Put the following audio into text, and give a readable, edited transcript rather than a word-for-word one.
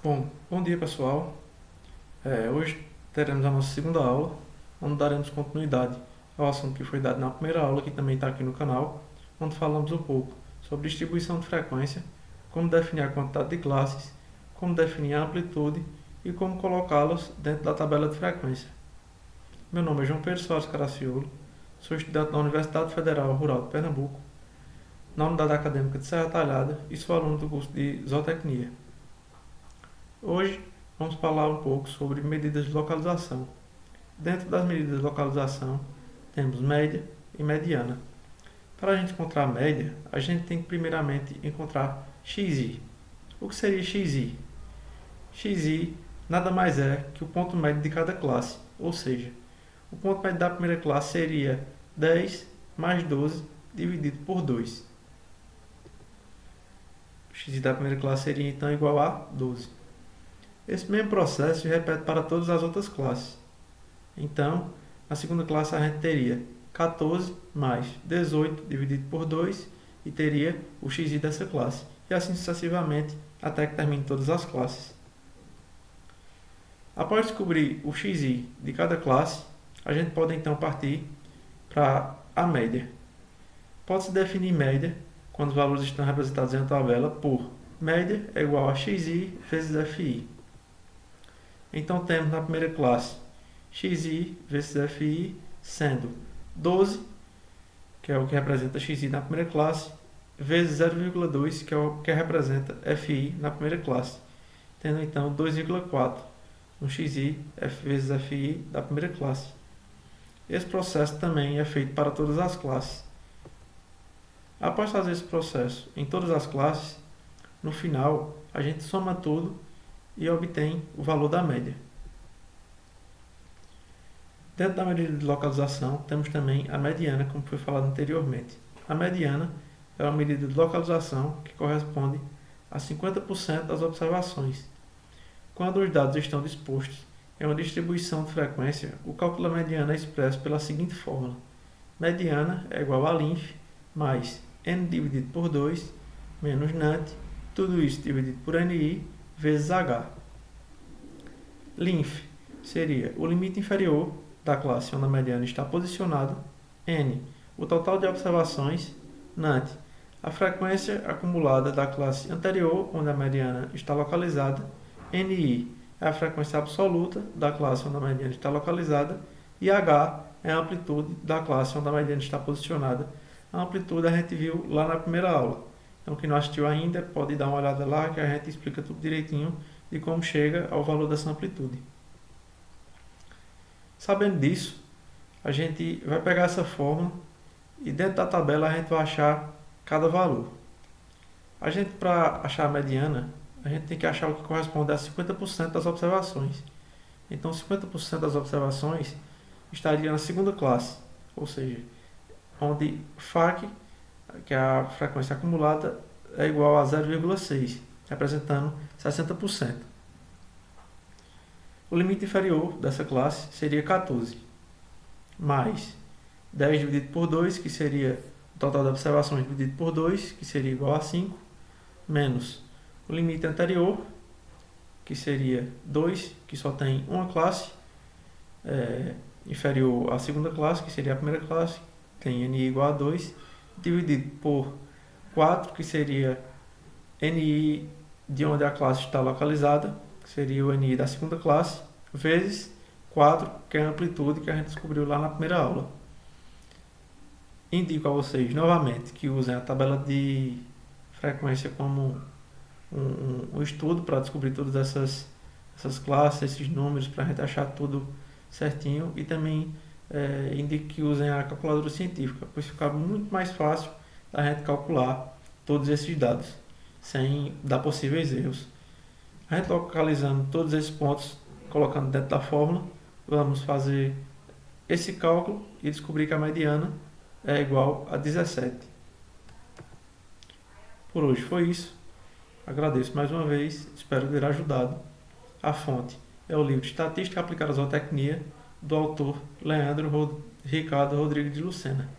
Bom dia pessoal. Hoje teremos a nossa segunda aula, onde daremos continuidade ao assunto que foi dado na primeira aula, que também está aqui no canal, onde falamos um pouco sobre distribuição de frequência, como definir a quantidade de classes, como definir a amplitude e como colocá-las dentro da tabela de frequência. Meu nome é João Pedro Soares Caraciolo, sou estudante da Universidade Federal Rural de Pernambuco, na Unidade Acadêmica de Serra Talhada e sou aluno do curso de Zootecnia. Hoje vamos falar um pouco sobre medidas de localização. Dentro das medidas de localização temos média e mediana. Para a gente encontrar a média, a gente tem que primeiramente encontrar xi. O que seria xi? Xi nada mais é que o ponto médio de cada classe, ou seja, o ponto médio da primeira classe seria 10 mais 12 dividido por 2. O xi da primeira classe seria então igual a 12. Esse mesmo processo se repete para todas as outras classes. Então, na segunda classe a gente teria 14 mais 18 dividido por 2 e teria o xi dessa classe. E assim sucessivamente até que termine todas as classes. Após descobrir o xi de cada classe, a gente pode então partir para a média. Pode-se definir média, quando os valores estão representados em uma tabela, por média é igual a xi vezes fi. Então temos na primeira classe xi vezes fi sendo 12, que é o que representa xi na primeira classe, vezes 0,2, que é o que representa fi na primeira classe, tendo então 2,4 no xi vezes fi da primeira classe. Esse processo também é feito para todas as classes. Após fazer esse processo em todas as classes, no final a gente soma tudo e obtém o valor da média. Dentro da medida de localização, temos também a mediana, como foi falado anteriormente. A mediana é uma medida de localização que corresponde a 50% das observações. Quando os dados estão dispostos em uma distribuição de frequência, o cálculo da mediana é expresso pela seguinte fórmula: mediana é igual a linf mais n dividido por 2 menos nat, tudo isso dividido por ni, vezes h. Linf seria o limite inferior da classe onde a mediana está posicionada, n, o total de observações, nat, a frequência acumulada da classe anterior onde a mediana está localizada, ni é a frequência absoluta da classe onde a mediana está localizada e h é a amplitude da classe onde a mediana está posicionada. A amplitude a gente viu lá na primeira aula. Então, quem não assistiu ainda, pode dar uma olhada lá que a gente explica tudo direitinho de como chega ao valor dessa amplitude. Sabendo disso, a gente vai pegar essa fórmula e dentro da tabela a gente vai achar cada valor. A gente, para achar a mediana, a gente tem que achar o que corresponde a 50% das observações. Então, 50% das observações estaria na segunda classe, ou seja, onde FAC, que é a frequência acumulada, é igual a 0,6, representando 60%. O limite inferior dessa classe seria 14, mais 10 dividido por 2, que seria o total de observações dividido por 2, que seria igual a 5, menos o limite anterior, que seria 2, que só tem uma classe, inferior à segunda classe, que seria a primeira classe, tem ni igual a 2, dividido por 4, que seria ni de onde a classe está localizada, que seria o ni da segunda classe, vezes 4, que é a amplitude que a gente descobriu lá na primeira aula. Indico a vocês novamente que usem a tabela de frequência como um estudo para descobrir todas essas classes, esses números, para a gente achar tudo certinho, e também indico que usem a calculadora científica, pois fica muito mais fácil a gente calcular todos esses dados, sem dar possíveis erros. A gente localizando todos esses pontos, colocando dentro da fórmula, vamos fazer esse cálculo e descobrir que a mediana é igual a 17. Por hoje foi isso. Agradeço mais uma vez, espero ter ajudado. A fonte é o livro Estatística aplicada à Zootecnia, do autor Leandro Ricardo Rodrigues de Lucena.